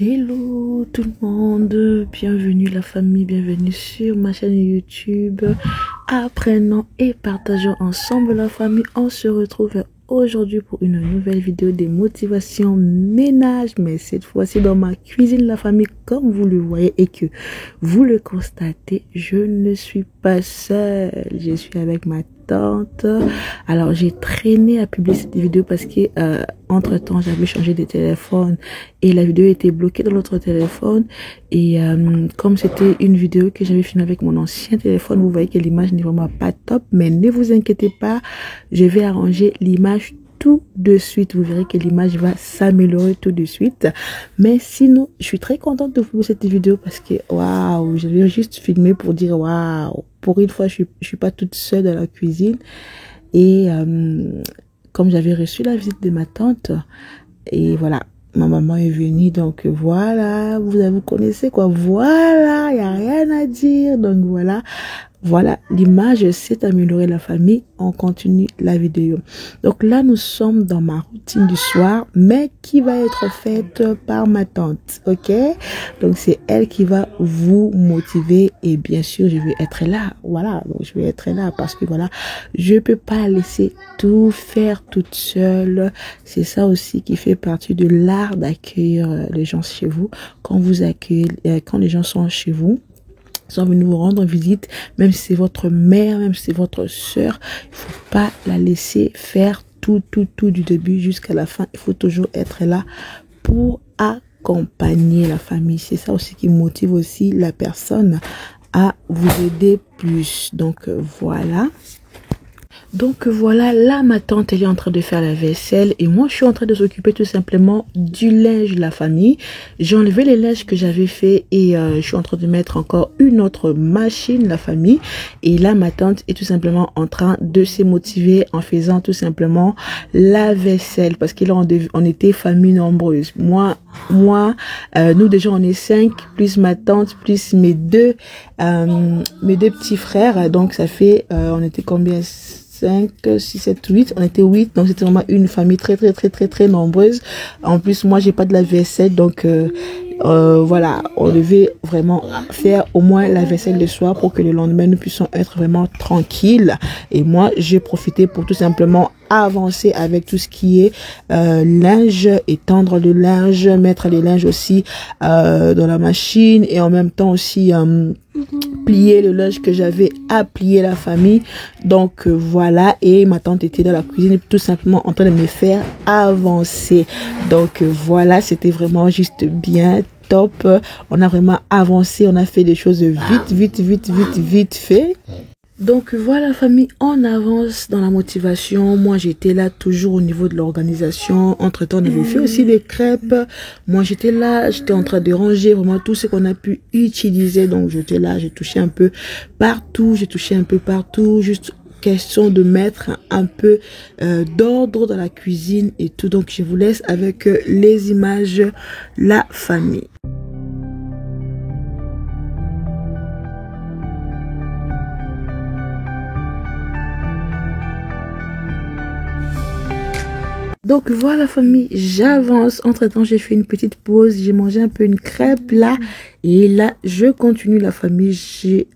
Hello tout le monde, bienvenue la famille, bienvenue sur ma chaîne YouTube. Apprenons et partageons ensemble la famille. On se retrouve aujourd'hui pour une nouvelle vidéo de motivation ménage, mais cette fois-ci dans ma cuisine la famille. Comme vous le voyez et que vous le constatez, je ne suis pas seule, je suis avec ma tante. Alors j'ai traîné à publier cette vidéo parce que entre temps j'avais changé de téléphone et la vidéo était bloquée dans l'autre téléphone, et comme c'était une vidéo que j'avais filmée avec mon ancien téléphone, vous voyez que l'image n'est vraiment pas top, mais ne vous inquiétez pas, je vais arranger l'image tout de suite. Vous verrez que l'image va s'améliorer tout de suite. Mais sinon, je suis très contente de vous faire cette vidéo parce que waouh, je l'ai juste filmé pour dire waouh, pour une fois je suis pas toute seule dans la cuisine. Et comme j'avais reçu la visite de ma tante, et voilà, ma maman est venue, donc voilà, vous connaissez quoi, voilà, il n'y a rien à dire, donc voilà, l'image s'est améliorée la famille. On continue la vidéo. Donc là, nous sommes dans ma routine du soir, mais qui va être faite par ma tante, ok? Donc c'est elle qui va vous motiver et bien sûr, je vais être là. Voilà, donc je vais être là parce que voilà, je peux pas laisser tout faire toute seule. C'est ça aussi qui fait partie de l'art d'accueillir les gens chez vous. Quand vous accueillez, quand les gens sont chez vous, sont venus vous rendre visite, même si c'est votre mère, même si c'est votre soeur, il faut pas la laisser faire tout du début jusqu'à la fin. Il faut toujours être là pour accompagner la famille. C'est ça aussi qui motive aussi la personne à vous aider plus. Donc voilà. Donc voilà, là ma tante elle est en train de faire la vaisselle et moi je suis en train de s'occuper tout simplement du linge de la famille. J'ai enlevé les linges que j'avais fait et je suis en train de mettre encore une autre machine la famille. Et là ma tante est tout simplement en train de se motiver en faisant tout simplement la vaisselle parce que là on était famille nombreuse. Moi, nous déjà on est 5 plus ma tante plus mes deux petits frères, donc ça fait on était combien, 5, 6, 7, 8, on était 8, donc c'était vraiment une famille très nombreuse. En plus moi j'ai pas de la vaisselle, donc voilà, on devait vraiment faire au moins la vaisselle le soir pour que le lendemain nous puissions être vraiment tranquilles. Et moi j'ai profité pour tout simplement avancer avec tout ce qui est linge, étendre le linge, mettre les linges aussi dans la machine et en même temps aussi plier le linge que j'avais à plier la famille. Donc voilà, et ma tante était dans la cuisine tout simplement en train de me faire avancer. Donc voilà, c'était vraiment juste bien top. On a vraiment avancé, on a fait des choses vite fait. Donc voilà famille, on avance dans la motivation. Moi j'étais là toujours au niveau de l'organisation. Entre temps on avait fait aussi des crêpes. Moi j'étais là, j'étais en train de ranger vraiment tout ce qu'on a pu utiliser. Donc j'étais là, j'ai touché un peu partout, juste question de mettre un peu d'ordre dans la cuisine et tout. Donc je vous laisse avec les images, la famille. Donc voilà famille, j'avance. Entre temps j'ai fait une petite pause, j'ai mangé un peu une crêpe là. Et là, je continue la famille,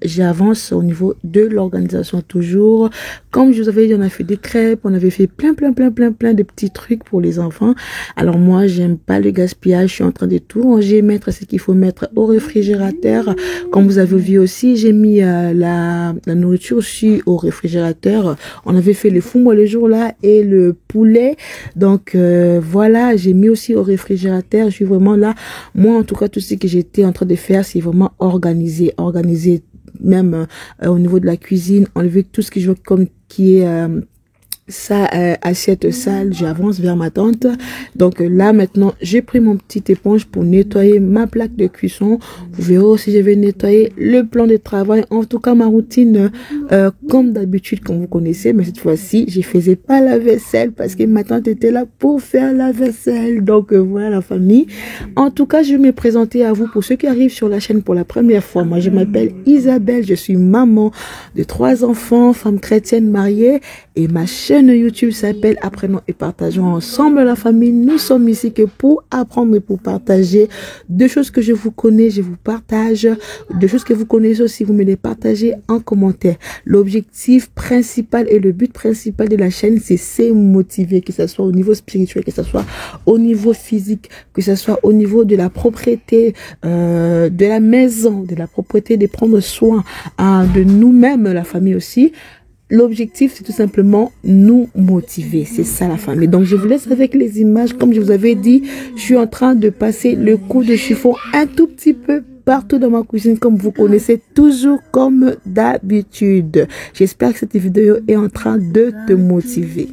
j'avance au niveau de l'organisation toujours. Comme je vous avais dit, on a fait des crêpes, on avait fait plein de petits trucs pour les enfants. Alors moi, j'aime pas le gaspillage, je suis en train de tout ranger, mettre ce qu'il faut mettre au réfrigérateur. Comme vous avez vu aussi, j'ai mis la nourriture aussi au réfrigérateur. On avait fait le fond le jour là et le poulet. Donc voilà, j'ai mis aussi au réfrigérateur. Je suis vraiment là. Moi, en tout cas, tout ce que j'étais en train de faire, c'est vraiment organiser même au niveau de la cuisine, enlever tout ce que je veux comme qui est assiette sale. J'avance vers ma tante. Donc là maintenant j'ai pris mon petite éponge pour nettoyer ma plaque de cuisson. Vous verrez aussi je vais nettoyer le plan de travail. En tout cas ma routine comme d'habitude comme vous connaissez, mais cette fois-ci je faisais pas la vaisselle parce que ma tante était là pour faire la vaisselle. Donc voilà la famille. En tout cas je vais me présenter à vous pour ceux qui arrivent sur la chaîne pour la première fois. Moi je m'appelle Isabelle, je suis maman de 3 enfants, femme chrétienne mariée, et ma chère chaîne YouTube s'appelle Apprenons et partageons ensemble la famille. Nous sommes ici que pour apprendre et pour partager. Deux choses que je vous connais, je vous partage. Deux choses que vous connaissez aussi, vous me les partagez en commentaire. L'objectif principal et le but principal de la chaîne, c'est se motiver, que ce soit au niveau spirituel, que ce soit au niveau physique, que ce soit au niveau de la propriété, de la maison, de la propriété, de prendre soin de nous-mêmes, la famille aussi. L'objectif, c'est tout simplement nous motiver. C'est ça la famille. Donc, je vous laisse avec les images. Comme je vous avais dit, je suis en train de passer le coup de chiffon un tout petit peu partout dans ma cuisine, comme vous connaissez, toujours comme d'habitude. J'espère que cette vidéo est en train de te motiver.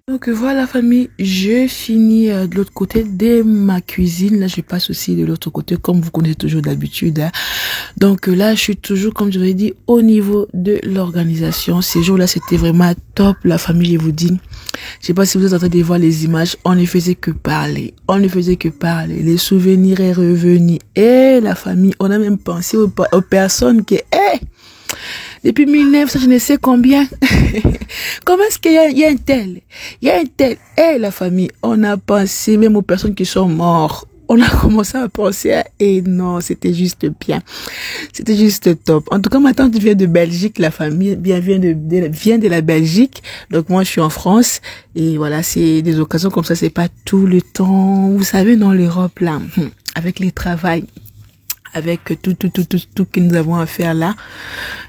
Donc voilà famille, je finis de l'autre côté de ma cuisine. Là je passe aussi de l'autre côté comme vous connaissez toujours d'habitude. Hein. Donc là je suis toujours comme je l'ai dit au niveau de l'organisation. Ces jours-là c'était vraiment top la famille, je vous dis. Je sais pas si vous êtes en train de voir les images, on ne faisait que parler. On ne faisait que parler. Les souvenirs est revenu. Et la famille, on a même pensé aux personnes qui... Depuis 1900, je ne sais combien. Comment est-ce qu'il y a un tel? Il y a un tel. Et la famille, on a pensé même aux personnes qui sont mortes. On a commencé à penser et non, c'était juste bien. C'était juste top. En tout cas, ma tante vient de Belgique. La famille vient de la Belgique. Donc moi, je suis en France. Et voilà, c'est des occasions comme ça. C'est pas tout le temps. Vous savez, dans l'Europe, là, avec les travails, avec tout que nous avons à faire là,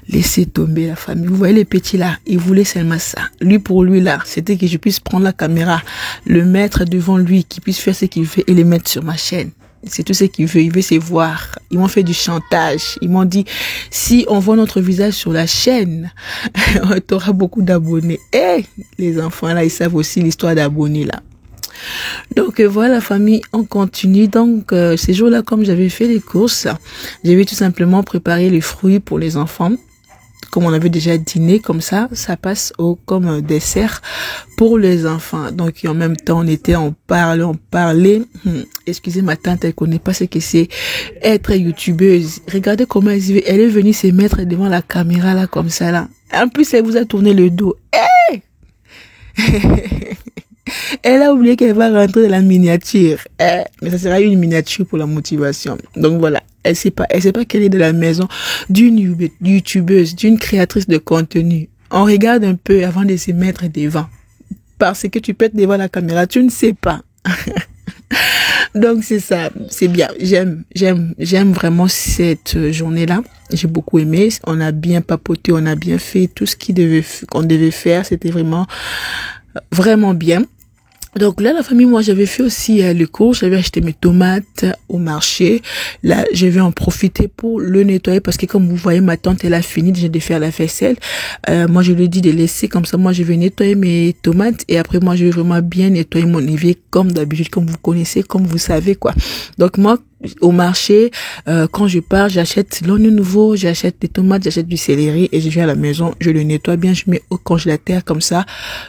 laissez tomber la famille. Vous voyez les petits là, ils voulaient seulement ça. Lui pour lui là, c'était que je puisse prendre la caméra, le mettre devant lui, qu'il puisse faire ce qu'il fait et le mettre sur ma chaîne. C'est tout ce qu'il veut, il veut se voir. Ils m'ont fait du chantage. Ils m'ont dit, si on voit notre visage sur la chaîne, tu auras beaucoup d'abonnés. Et les enfants là, ils savent aussi l'histoire d'abonnés là. Donc voilà la famille, on continue. Donc ces jours-là, comme j'avais fait les courses, j'avais tout simplement préparé les fruits pour les enfants. Comme on avait déjà dîné, comme ça passe comme un dessert pour les enfants. Donc en même temps, on parlait. Excusez ma tante, elle connaît pas ce que c'est être youtubeuse. Regardez comment elle est venue se mettre devant la caméra là comme ça là. En plus, elle vous a tourné le dos. Hey! Elle a oublié qu'elle va rentrer dans la miniature. Mais ça sera une miniature pour la motivation. Donc voilà. Elle sait pas qu'elle est de la maison d'une youtubeuse, d'une créatrice de contenu. On regarde un peu avant de se mettre devant. Parce que tu peux être devant la caméra, tu ne sais pas. Donc c'est ça, c'est bien. J'aime vraiment cette journée-là. J'ai beaucoup aimé. On a bien papoté, on a bien fait tout ce qu'on devait faire. C'était vraiment bien. Donc là, la famille, moi, j'avais fait aussi le cours. J'avais acheté mes tomates au marché. Là, je vais en profiter pour le nettoyer parce que comme vous voyez, ma tante, elle a fini déjà de faire la vaisselle. Moi, je lui ai dit de laisser comme ça. Moi, je vais nettoyer mes tomates et après, moi, je vais vraiment bien nettoyer mon évier comme d'habitude, comme vous connaissez, comme vous savez, quoi. Donc, moi, au marché, quand je pars, j'achète l'oignon nouveau, j'achète des tomates, j'achète du céleri et je viens à la maison, je le nettoie bien, je mets au congélateur comme ça.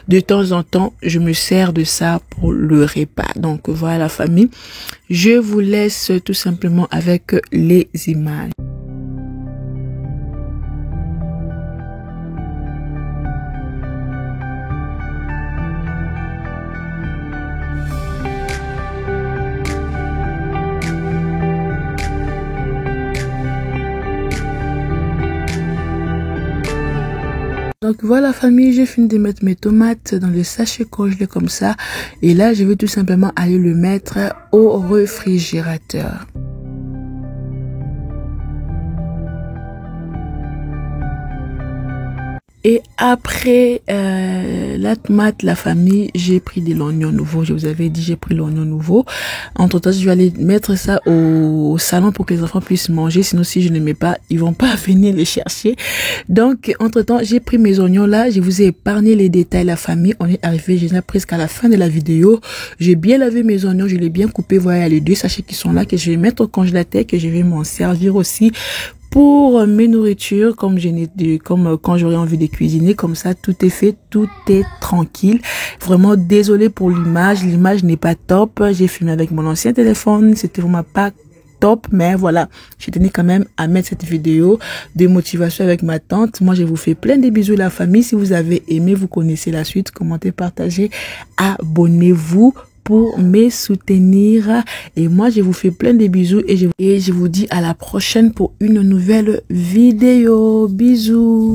De temps en temps, je me sers de ça pour le repas. Donc voilà la famille. Je vous laisse tout simplement avec les images. Donc voilà famille, j'ai fini de mettre mes tomates dans le sachet congelé comme ça. Et là, je vais tout simplement aller le mettre au réfrigérateur. Et après la tomate, la famille, j'ai pris de l'oignon nouveau. Je vous avais dit, j'ai pris l'oignon nouveau. Entre temps, je vais aller mettre ça au salon pour que les enfants puissent manger. Sinon, si je ne mets pas, ils vont pas venir les chercher. Donc, entre temps, j'ai pris mes oignons là. Je vous ai épargné les détails, la famille. On est arrivé, je suis presque à la fin de la vidéo. J'ai bien lavé mes oignons, je l'ai bien coupé. Voilà les deux sachets qui sont là que je vais mettre au congélateur, que je vais m'en servir aussi pour mes nourritures, comme quand j'aurais envie de cuisiner, comme ça, tout est fait, tout est tranquille. Vraiment désolée pour l'image n'est pas top. J'ai filmé avec mon ancien téléphone, c'était vraiment pas top, mais voilà, je tenais quand même à mettre cette vidéo de motivation avec ma tante. Moi, je vous fais plein de bisous la famille. Si vous avez aimé, vous connaissez la suite, commentez, partagez, abonnez-vous pour me soutenir. Et moi, je vous fais plein de bisous et je vous dis à la prochaine pour une nouvelle vidéo. Bisous.